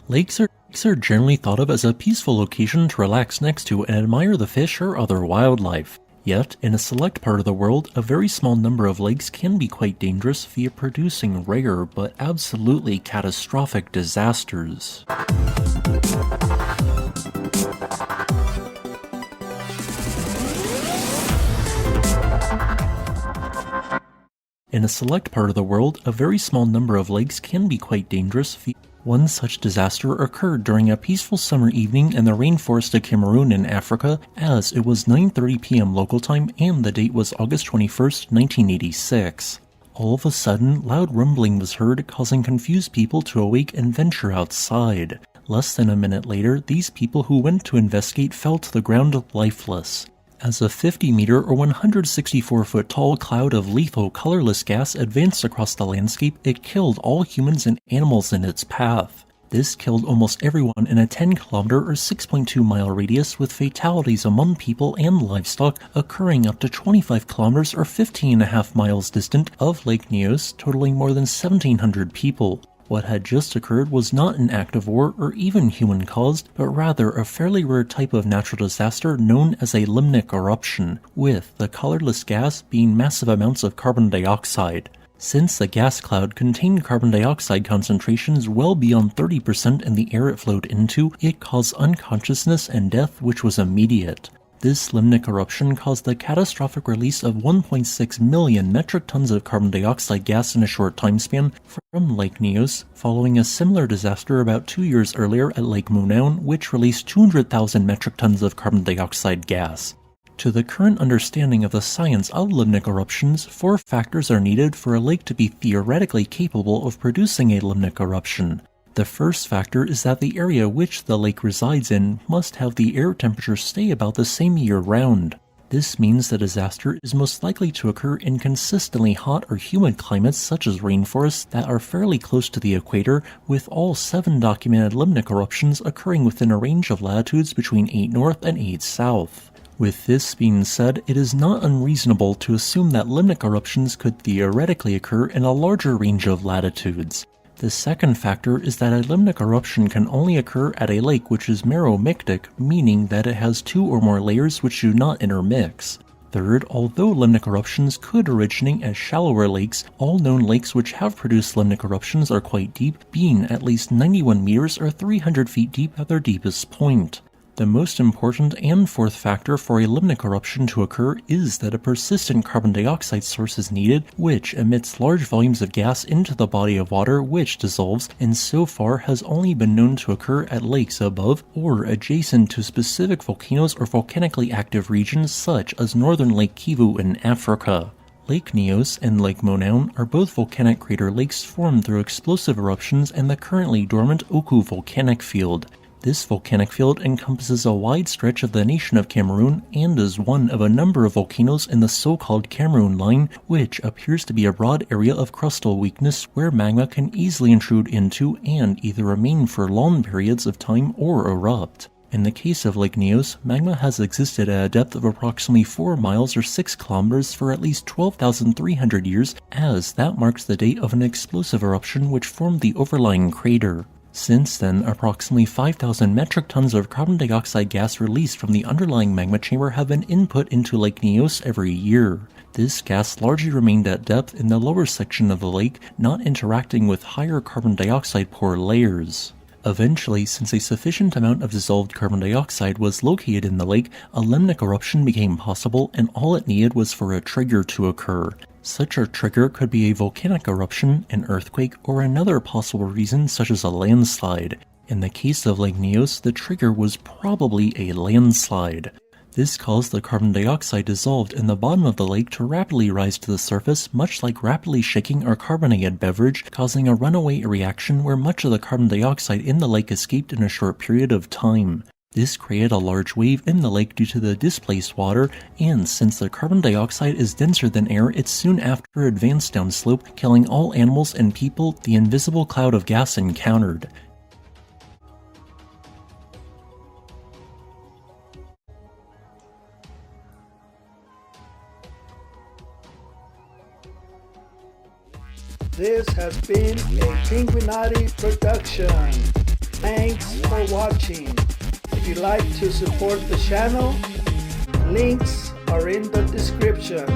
Lakes are generally thought of as a peaceful location to relax next to and admire the fish or other wildlife. Yet, in a select part of the world, a very small number of lakes can be quite dangerous via producing rare but absolutely catastrophic disasters. In a select part of the world, a very small number of lakes can be quite dangerous. One such disaster occurred during a peaceful summer evening in the rainforest of Cameroon in Africa, as it was 9:30 p.m. local time and the date was August 21st, 1986. All of a sudden, loud rumbling was heard, causing confused people to awake and venture outside. Less than a minute later, these people who went to investigate fell to the ground lifeless. As a 50-meter or 164-foot tall cloud of lethal colorless gas advanced across the landscape, it killed all humans and animals in its path. This killed almost everyone in a 10-kilometer or 6.2-mile radius, with fatalities among people and livestock occurring up to 25 kilometers or 15.5 miles distant of Lake Nyos, totaling more than 1,700 people. What had just occurred was not an act of war or even human-caused, but rather a fairly rare type of natural disaster known as a limnic eruption, with the colorless gas being massive amounts of carbon dioxide. Since the gas cloud contained carbon dioxide concentrations well beyond 30% in the air it flowed into, it caused unconsciousness and death, which was immediate. This limnic eruption caused the catastrophic release of 1.6 million metric tons of carbon dioxide gas in a short time span from Lake Nyos, following a similar disaster about 2 years earlier at Lake Monoun, which released 200,000 metric tons of carbon dioxide gas. To the current understanding of the science of limnic eruptions, 4 factors are needed for a lake to be theoretically capable of producing a limnic eruption. The first factor is that the area which the lake resides in must have the air temperature stay about the same year-round. This means the disaster is most likely to occur in consistently hot or humid climates such as rainforests that are fairly close to the equator, with all 7 documented limnic eruptions occurring within a range of latitudes between 8 north and 8 south. With this being said, it is not unreasonable to assume that limnic eruptions could theoretically occur in a larger range of latitudes. The second factor is that a limnic eruption can only occur at a lake which is meromictic, meaning that it has 2 or more layers which do not intermix. Third, although limnic eruptions could originate at shallower lakes, all known lakes which have produced limnic eruptions are quite deep, being at least 91 meters or 300 feet deep at their deepest point. The most important and fourth factor for a limnic eruption to occur is that a persistent carbon dioxide source is needed, which emits large volumes of gas into the body of water, which dissolves, and so far has only been known to occur at lakes above or adjacent to specific volcanoes or volcanically active regions such as northern Lake Kivu in Africa. Lake Nyos and Lake Monoun are both volcanic crater lakes formed through explosive eruptions in the currently dormant Oku volcanic field. This volcanic field encompasses a wide stretch of the nation of Cameroon and is one of a number of volcanoes in the so-called Cameroon Line, which appears to be a broad area of crustal weakness where magma can easily intrude into and either remain for long periods of time or erupt. In the case of Lake Nyos, magma has existed at a depth of approximately 4 miles or 6 kilometers for at least 12,300 years, as that marks the date of an explosive eruption which formed the overlying crater. Since then, approximately 5,000 metric tons of carbon dioxide gas released from the underlying magma chamber have been input into Lake Nyos every year. This gas largely remained at depth in the lower section of the lake, not interacting with higher carbon dioxide pore layers. Eventually, since a sufficient amount of dissolved carbon dioxide was located in the lake, a limnic eruption became possible, and all it needed was for a trigger to occur. Such a trigger could be a volcanic eruption, an earthquake, or another possible reason such as a landslide. In the case of Lake Nyos, the trigger was probably a landslide. This caused the carbon dioxide dissolved in the bottom of the lake to rapidly rise to the surface, much like rapidly shaking a carbonated beverage, causing a runaway reaction where much of the carbon dioxide in the lake escaped in a short period of time. This created a large wave in the lake due to the displaced water, and since the carbon dioxide is denser than air, it soon after advanced downslope, killing all animals and people the invisible cloud of gas encountered. This has been a Pinguinati production. Thank watching. If you'd like to support the channel, links are in the description.